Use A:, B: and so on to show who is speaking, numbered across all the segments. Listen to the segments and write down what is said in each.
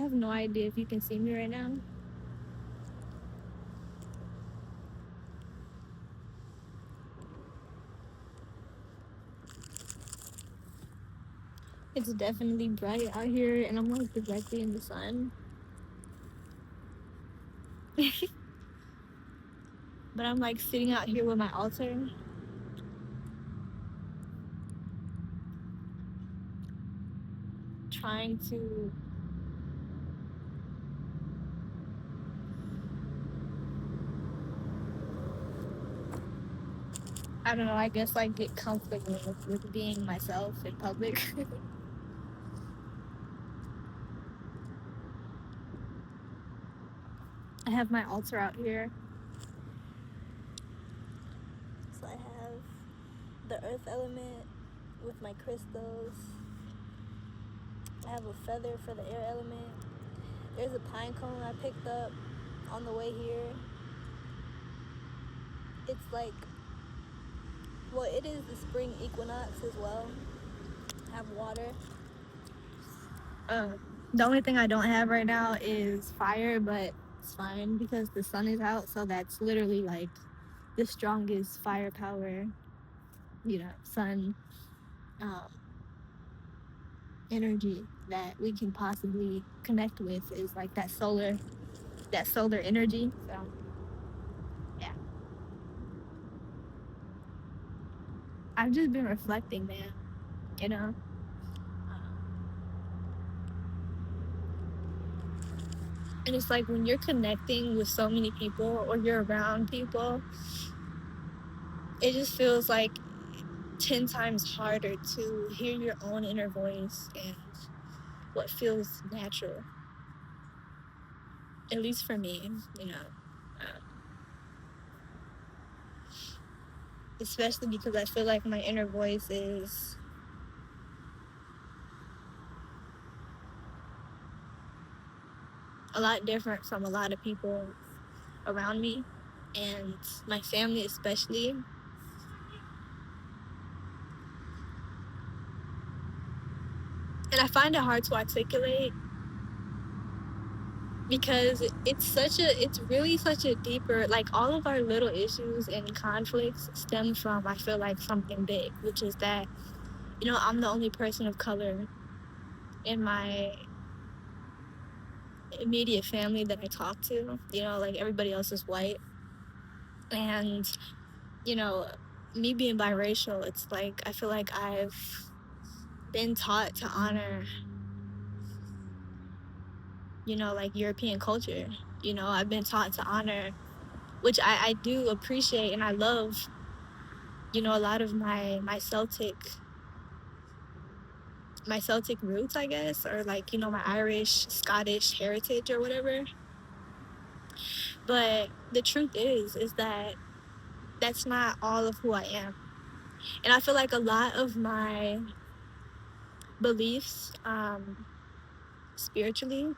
A: have no idea if you can see me right now. It's definitely bright out here, and I'm like directly in the sun. But I'm like sitting out here with my altar, trying to I don't know, I guess like get comfortable with being myself in public. I have my altar out here. So I have the earth element with my crystals. I have a feather for the air element. There's a pine cone I picked up on the way here. It's like, well, it is the spring equinox as well. I have water. The only thing I don't have right now is fire, but it's fine because the sun is out, so that's literally like the strongest firepower, sun energy that we can possibly connect with is like that solar energy. So yeah, I've just been reflecting, man. You know, and it's like when you're connecting with so many people or you're around people, it just feels like 10 times harder to hear your own inner voice and what feels natural. At least for me, especially because I feel like my inner voice is a lot different from a lot of people around me and my family especially. And I find it hard to articulate because it's really such a deeper, like all of our little issues and conflicts stem from, I feel like, something big, which is that, I'm the only person of color in my immediate family that I talk to. Like everybody else is white. And, me being biracial, it's like I feel like I've been taught to honor, like European culture. I've been taught to honor, which I do appreciate and I love, a lot of my Celtic roots, I guess, or like, my Irish, Scottish heritage or whatever. But the truth is that that's not all of who I am. And I feel like a lot of my beliefs, spiritually,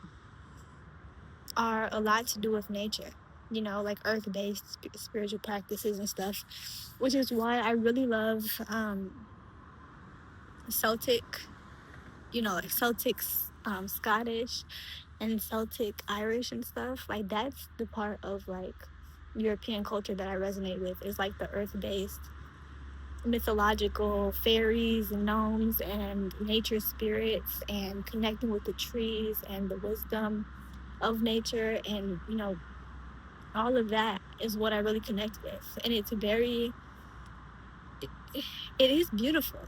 A: are a lot to do with nature, like earth-based spiritual practices and stuff, which is why I really love Celtic, like Celtic, Scottish and Celtic Irish and stuff. Like that's the part of like European culture that I resonate with, is like the earth-based mythological fairies and gnomes and nature spirits and connecting with the trees and the wisdom of nature, and all of that is what I really connect with. And it's it is beautiful,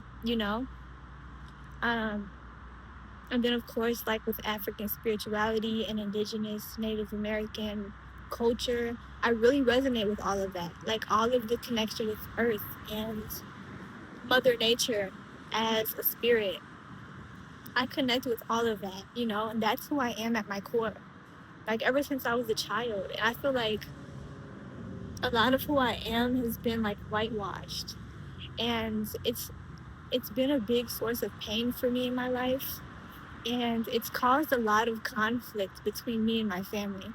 A: and then of course, like with African spirituality and indigenous Native American culture, I really resonate with all of that, like all of the connection with earth and Mother Nature as a spirit. I connect with all of that, and that's who I am at my core. Like ever since I was a child. And I feel like a lot of who I am has been like whitewashed. And it's been a big source of pain for me in my life. And it's caused a lot of conflict between me and my family,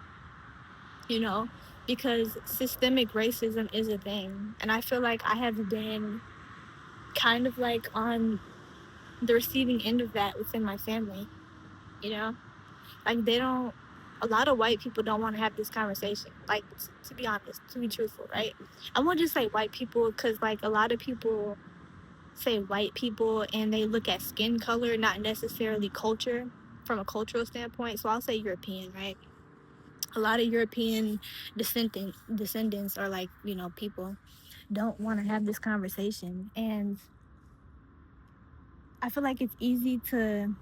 A: because systemic racism is a thing. And I feel like I have been kind of like on the receiving end of that within my family, you know? Like, they don't, a lot of white people don't want to have this conversation. Like, to be honest, to be truthful, right? I won't just say white people, because, like, a lot of people say white people and they look at skin color, not necessarily culture, from a cultural standpoint. So I'll say European, right? A lot of European descendants are, like, you know, people don't want to have this conversation. And I feel like it's easy to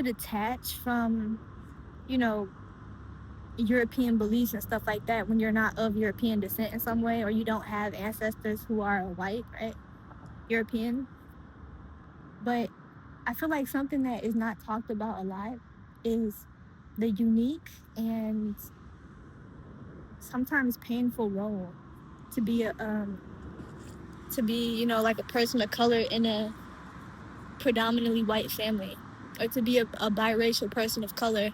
A: detach from, you know, European beliefs and stuff like that when you're not of European descent in some way, or you don't have ancestors who are white, right? European. But I feel like something that is not talked about a lot is the unique and sometimes painful role to be you know, like a person of color in a predominantly white family, or to be a biracial person of color,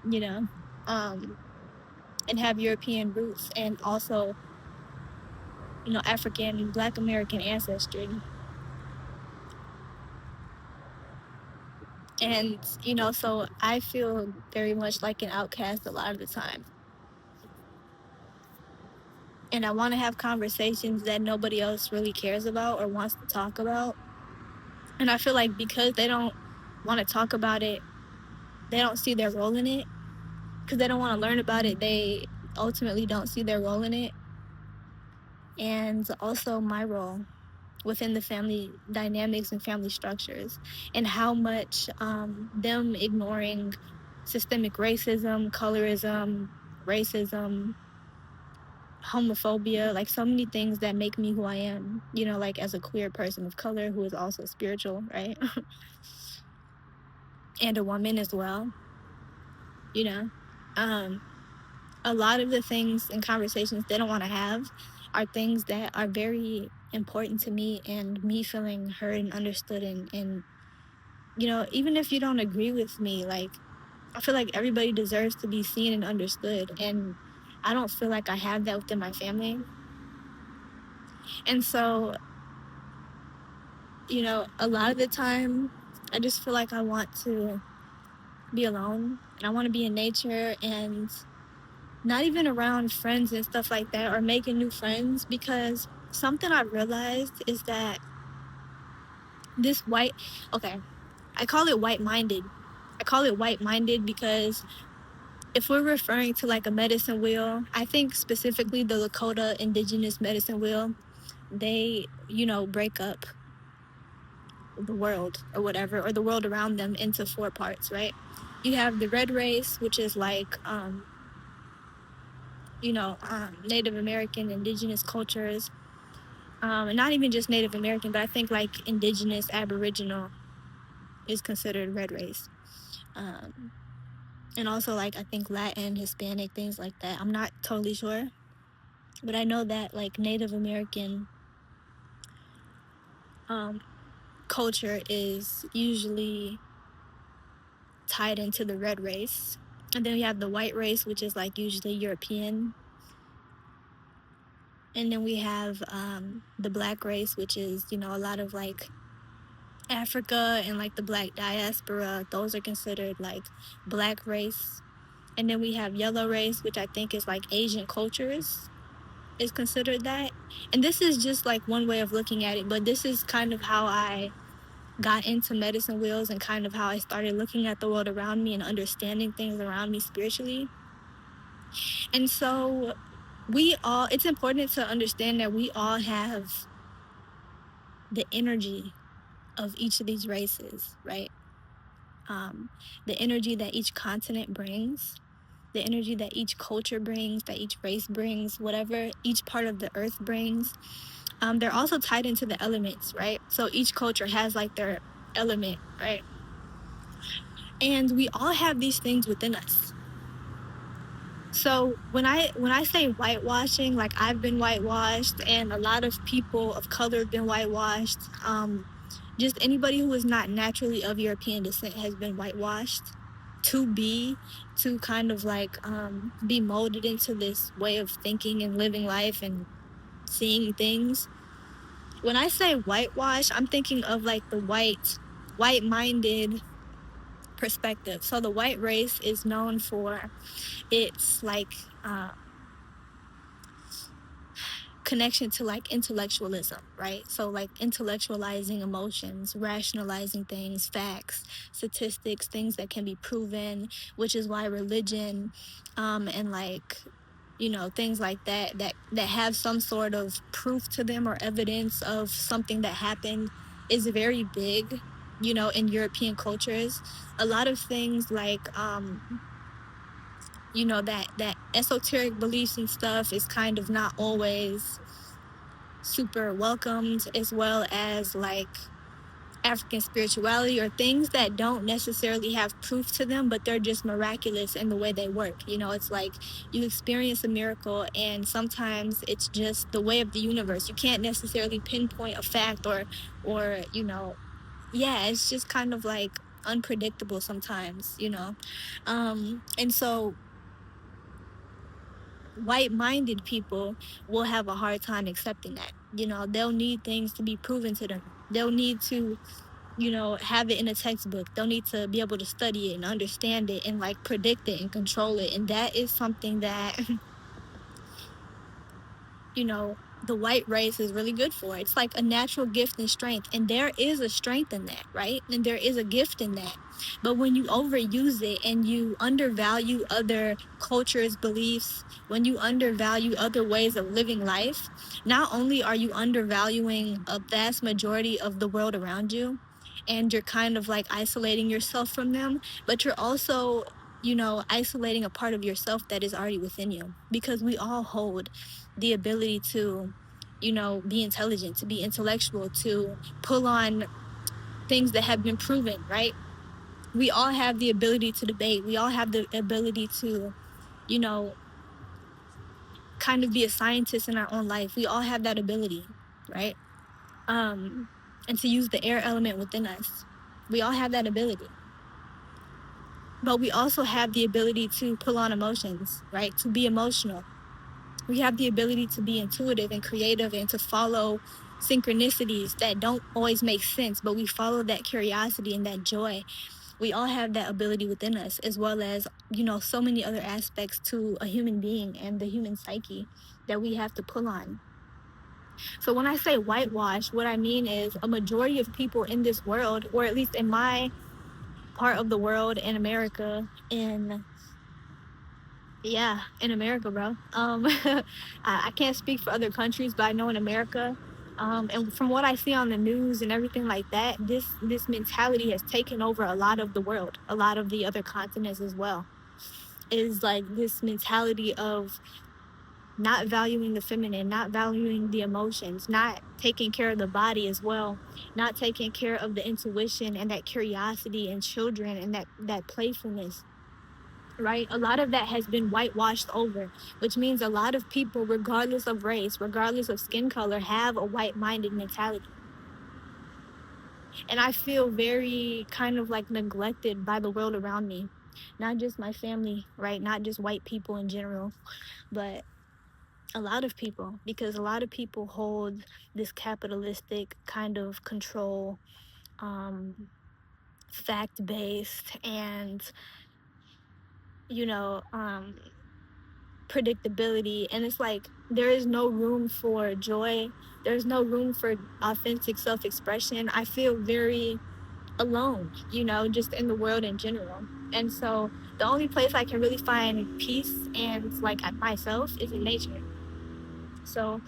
A: you know, and have European roots and also, you know, African and Black American ancestry. And, you know, so I feel very much like an outcast a lot of the time. And I want to have conversations that nobody else really cares about or wants to talk about. And I feel like because they don't want to talk about it, they don't see their role in it. Because they don't want to learn about it, they ultimately don't see their role in it. And also my role within the family dynamics and family structures, and how much them ignoring systemic racism, colorism, racism, homophobia, like so many things that make me who I am, you know, like as a queer person of color who is also spiritual, right? And a woman as well, you know. A lot of the things and conversations they don't want to have are things that are very important to me, and me feeling heard and understood, and you know, even if you don't agree with me, like, I feel like everybody deserves to be seen and understood, and I don't feel like I have that within my family. And so, you know, a lot of the time I just feel like I want to be alone, and I want to be in nature and not even around friends and stuff like that, or making new friends, because something I realized is that this okay, I call it white-minded. I call it white-minded because if we're referring to like a medicine wheel, I think specifically the Lakota indigenous medicine wheel, they, you know, break up the world or whatever, or the world around them, into 4 parts, right? You have the red race, which is like, you know, Native American, indigenous cultures, and not even just Native American, but I think like indigenous, Aboriginal is considered red race. And also like I think Latin, Hispanic, things like that. I'm not totally sure, but I know that like Native American culture is usually tied into the red race. And then we have the white race, which is like usually European. And then we have the black race, which is, you know, a lot of like Africa and like the black diaspora. Those are considered like black race. And then we have yellow race, which I think is like Asian cultures is considered that. And this is just like one way of looking at it, but this is kind of how I got into medicine wheels and kind of how I started looking at the world around me and understanding things around me spiritually. And so it's important to understand that we all have the energy of each of these races, right? The energy that each continent brings, the energy that each culture brings, that each race brings, whatever each part of the earth brings. They're also tied into the elements, right? So each culture has like their element, right? And we all have these things within us. So when I say whitewashing, like I've been whitewashed, and a lot of people of color have been whitewashed. Just anybody who is not naturally of European descent has been whitewashed to kind of like be molded into this way of thinking and living life and seeing things. When I say whitewash, I'm thinking of like the white-minded perspective. So the white race is known for its like connection to like intellectualism, right? So like intellectualizing emotions, rationalizing things, facts, statistics, things that can be proven, which is why religion and like things like that have some sort of proof to them or evidence of something that happened is very big, in European cultures. A lot of things like that esoteric beliefs and stuff is kind of not always super welcomed, as well as like African spirituality or things that don't necessarily have proof to them, but they're just miraculous in the way they work. It's like you experience a miracle, and sometimes it's just the way of the universe. You can't necessarily pinpoint a fact or yeah, it's just kind of like unpredictable sometimes. And so white-minded people will have a hard time accepting that. They'll need things to be proven to them. They'll need to have it in a textbook. They'll need to be able to study it and understand it and like predict it and control it. And that is something that the white race is really good for. It's like a natural gift and strength, and there is a strength in that, right? And there is a gift in that. But when you overuse it and you undervalue other cultures, beliefs, when you undervalue other ways of living life, not only are you undervaluing a vast majority of the world around you, and you're kind of like isolating yourself from them, but you're also isolating a part of yourself that is already within you, because we all hold the ability to be intelligent, to be intellectual, to pull on things that have been proven, right? We all have the ability to debate. We all have the ability to kind of be a scientist in our own life. We all have that ability, right? And to use the air element within us. We all have that ability. But we also have the ability to pull on emotions, right? To be emotional. We have the ability to be intuitive and creative and to follow synchronicities that don't always make sense, but we follow that curiosity and that joy. We all have that ability within us, as well as, so many other aspects to a human being and the human psyche that we have to pull on. So when I say whitewash, what I mean is a majority of people in this world, or at least in my part of the world, in America, in America, bro. I can't speak for other countries, but I know in America, and from what I see on the news and everything like that, this mentality has taken over a lot of the world, a lot of the other continents as well. Is like this mentality of not valuing the feminine, not valuing the emotions, not taking care of the body as well, not taking care of the intuition and that curiosity in children and that playfulness. Right? A lot of that has been whitewashed over, which means a lot of people, regardless of race, regardless of skin color, have a white-minded mentality. And I feel very kind of like neglected by the world around me. Not just my family, right? Not just white people in general, but a lot of people, because a lot of people hold this capitalistic kind of control, fact-based, and predictability, and it's like there is no room for joy. There's no room for authentic self-expression. I feel very alone, just in the world in general. And so the only place I can really find peace and like at myself is in nature. So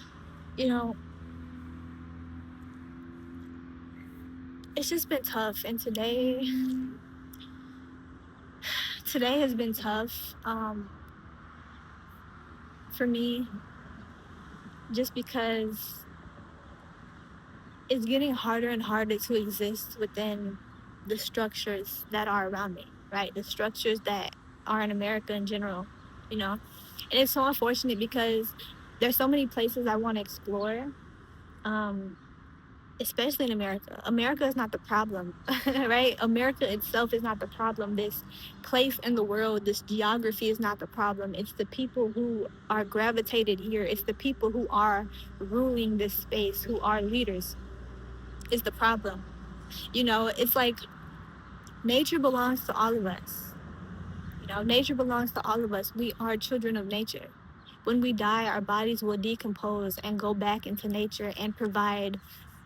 A: it's just been tough, and today has been tough for me, just because it's getting harder and harder to exist within the structures that are around me, right? The structures that are in America in general, And it's so unfortunate because there's so many places I want to explore. Um, especially in America. America is not the problem, right? America itself is not the problem. This place in the world, this geography is not the problem. It's the people who are gravitated here. It's the people who are ruling this space, who are leaders, is the problem. You know, it's like nature belongs to all of us. You know, nature belongs to all of us. We are children of nature. When we die, our bodies will decompose and go back into nature and provide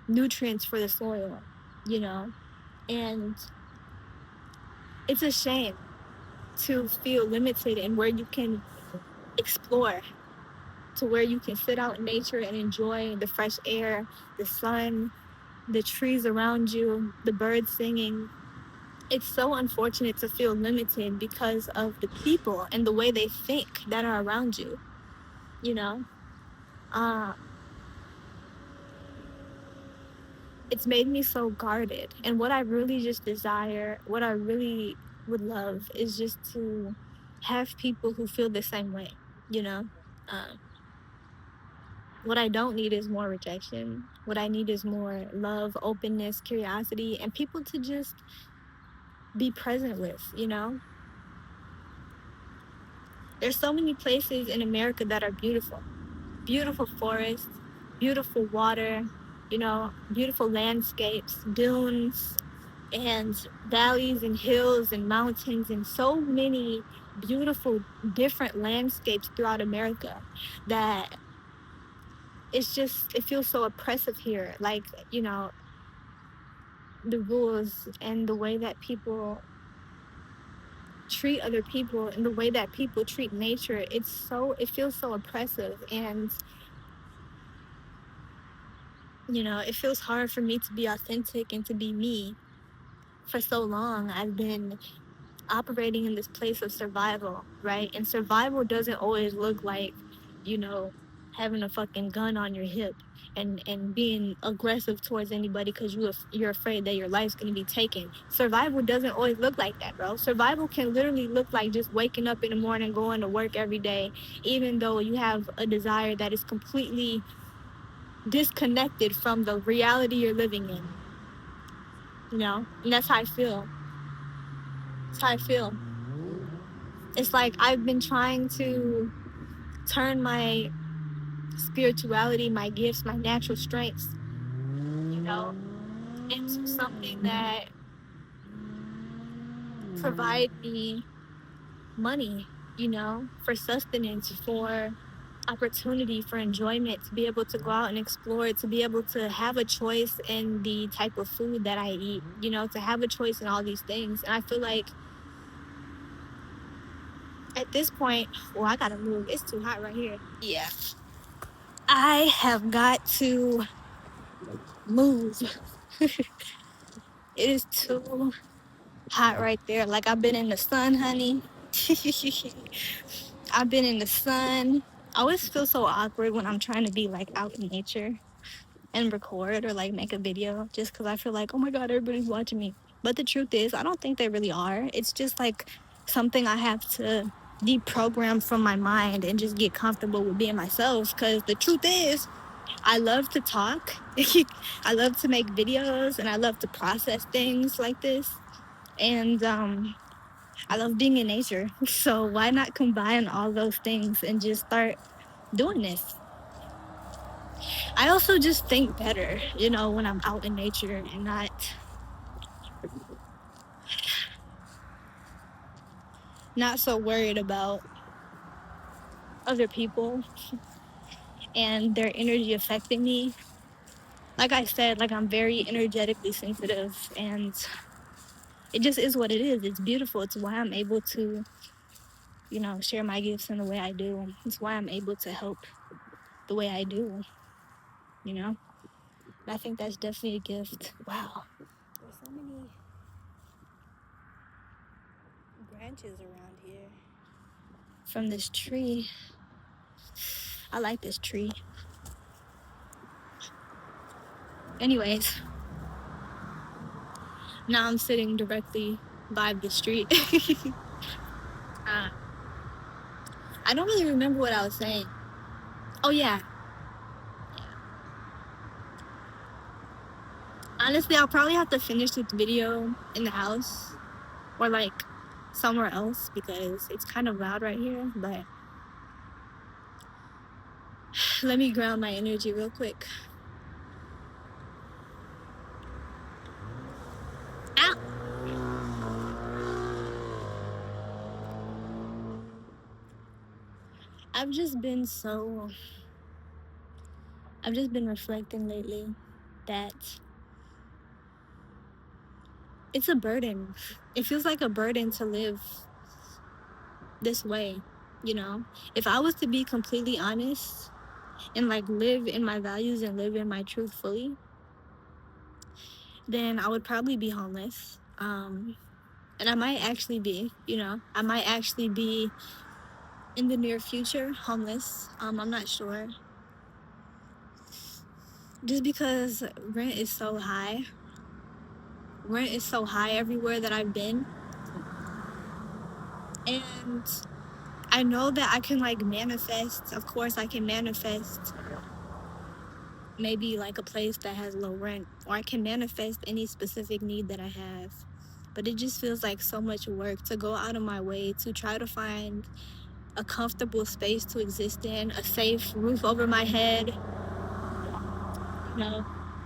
A: nutrients for the soil, you know? And it's a shame to feel limited in where you can explore, to where you can sit out in nature and enjoy the fresh air, the sun, the trees around you, the birds singing. It's so unfortunate to feel limited because of the people and the way they think that are around you, you know? Uh, it's made me so guarded. And what I really just desire, what I really would love is just to have people who feel the same way, you know? Uh, what I don't need is more rejection. What I need is more love, openness, curiosity, and people to just be present with, you know? There's so many places in America that are beautiful. Beautiful forests, beautiful water, you know, beautiful landscapes, dunes, and valleys and hills and mountains, and so many beautiful different landscapes throughout America that it's just, it feels so oppressive here. Like, you know, the rules and the way that people treat other people and the way that people treat nature, it feels so oppressive. And you know, it feels hard for me to be authentic and to be me. For so long I've been operating in this place of survival, right? And survival doesn't always look like, you know, having a fucking gun on your hip and being aggressive towards anybody because you're afraid that your life's going to be taken. Survival doesn't always look like that, bro. Survival can literally look like just waking up in the morning, going to work every day, even though you have a desire that is completely disconnected from the reality you're living in, you know? And that's how I feel. That's how I feel. It's like I've been trying to turn my spirituality, my gifts, my natural strengths, you know, into something that provide me money, you know, for sustenance, for opportunity, for enjoyment, to be able to go out and explore, to be able to have a choice in the type of food that I eat, you know, to have a choice in all these things. And I feel like at this point, well, I gotta move. It's too hot right here. Yeah. I have got to move. It is too hot right there. Like, I've been in the sun, honey. I've been in the sun. I always feel so awkward when I'm trying to be like out in nature and record or like make a video, just because I feel like, oh my God, everybody's watching me. But the truth is, I don't think they really are. It's just like something I have to deprogram from my mind and just get comfortable with being myself. Because the truth is, I love to talk. I love to make videos and I love to process things like this. And I love being in nature. So why not combine all those things and just start doing this? I also just think better, you know, when I'm out in nature and not so worried about other people and their energy affecting me. Like I said, like I'm very energetically sensitive, and it just is what it is. It's beautiful. It's why I'm able to, you know, share my gifts in the way I do. It's why I'm able to help the way I do, you know? And I think that's definitely a gift. Wow. There's so many branches around here from this tree. I like this tree. Anyways, now I'm sitting directly by the street. uh, I don't really remember what I was saying. Oh, yeah. Honestly, I'll probably have to finish this video in the house or like somewhere else because it's kind of loud right here. But let me ground my energy real quick. Ow! I've just been reflecting lately that it's a burden. It feels like a burden to live this way, you know? If I was to be completely honest and like live in my values and live in my truth fully, then I would probably be homeless. And I might actually be, I might actually be in the near future homeless. I'm not sure. Just because rent is so high. Rent is so high everywhere that I've been. And I know that I can like manifest. Of course, I can manifest maybe like a place that has low rent, or I can manifest any specific need that I have. But it just feels like so much work to go out of my way to try to find a comfortable space to exist in, a safe roof over my head,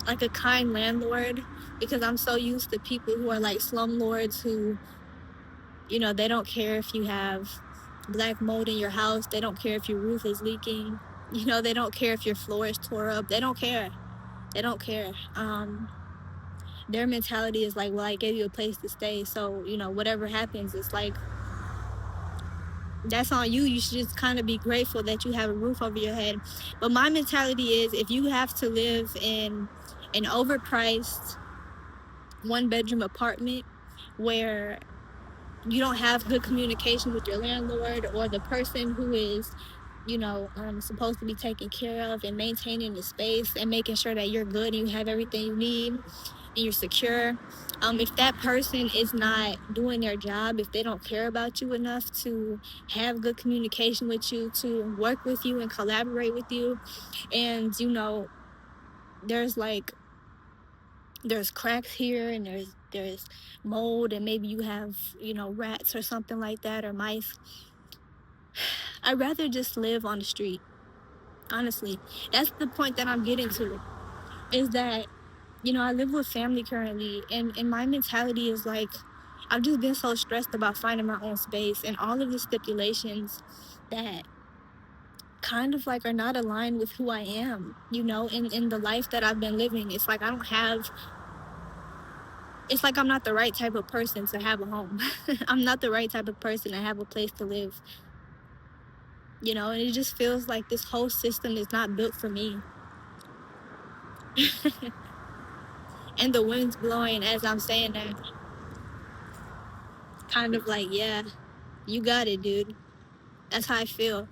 A: like a kind landlord, because I'm so used to people who are like slumlords who, they don't care if you have black mold in your house. They don't care if your roof is leaking. They don't care if your floor is tore up. They don't care. They don't care. Their mentality is like, well, I gave you a place to stay, so, whatever happens, it's like, that's on you. You should just kind of be grateful that you have a roof over your head. But my mentality is, if you have to live in an overpriced 1-bedroom apartment where you don't have good communication with your landlord or the person who is, supposed to be taken care of and maintaining the space and making sure that you're good and you have everything you need and you're secure. If that person is not doing their job, if they don't care about you enough to have good communication with you, to work with you and collaborate with you, and, there's cracks here and there's mold and maybe you have, rats or something like that, or mice, I'd rather just live on the street. Honestly, that's the point that I'm getting to, is that, I live with family currently, and my mentality is like, I've just been so stressed about finding my own space and all of the stipulations that kind of like are not aligned with who I am, in the life that I've been living. It's like it's like I'm not the right type of person to have a home. I'm not the right type of person to have a place to live. And it just feels like this whole system is not built for me. And the wind's blowing as I'm saying that. Kind of like, yeah, you got it, dude. That's how I feel.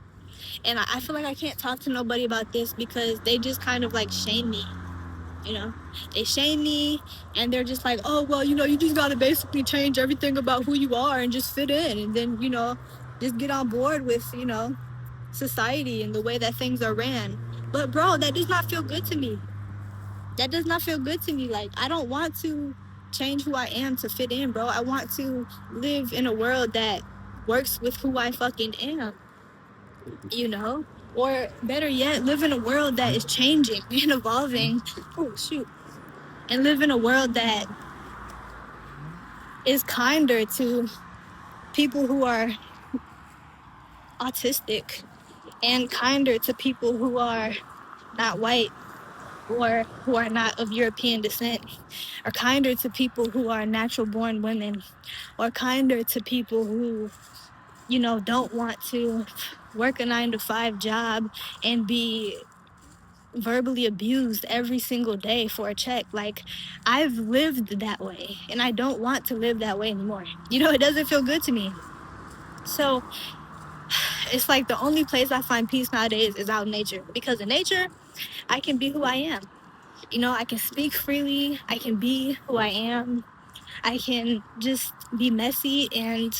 A: And I feel like I can't talk to nobody about this because they just kind of like shame me. They shame me, and they're just like, oh, well, you just got to basically change everything about who you are and just fit in. And then, just get on board with, society and the way that things are ran. But bro, that does not feel good to me. That does not feel good to me. Like, I don't want to change who I am to fit in, bro. I want to live in a world that works with who I fucking am, or better yet, live in a world that is changing and evolving. Oh shoot. And live in a world that is kinder to people who are autistic and kinder to people who are not white or who are not of European descent, or kinder to people who are natural born women, or kinder to people who, don't want to work a 9-to-5 job and be verbally abused every single day for a check. Like, I've lived that way and I don't want to live that way anymore. It doesn't feel good to me. So it's like the only place I find peace nowadays is out in nature, because in nature I can be who I am. I can speak freely. I can be who I am. I can just be messy, and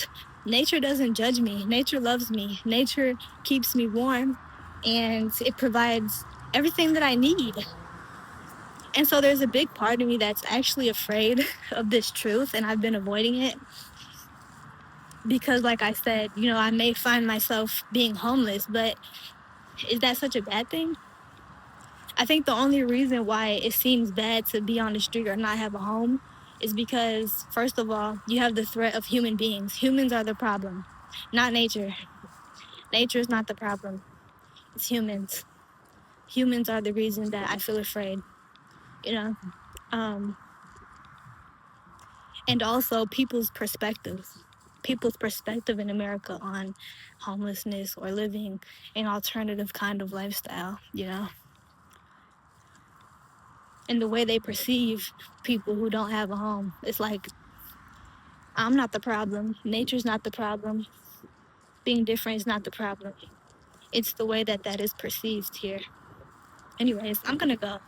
A: nature doesn't judge me. Nature loves me. Nature keeps me warm, and it provides everything that I need. And so there's a big part of me that's actually afraid of this truth, and I've been avoiding it because, like I said, you know, I may find myself being homeless, but is that such a bad thing? I think the only reason why it seems bad to be on the street or not have a home is because, first of all, you have the threat of human beings. Humans are the problem, not nature. Nature is not the problem. It's humans. Humans are the reason that I feel afraid, you know? Um, and also people's perspectives. People's perspective in America on homelessness or living an alternative kind of lifestyle, you know? And the way they perceive people who don't have a home. It's like, I'm not the problem. Nature's not the problem. Being different is not the problem. It's the way that that is perceived here. Anyways, I'm gonna go.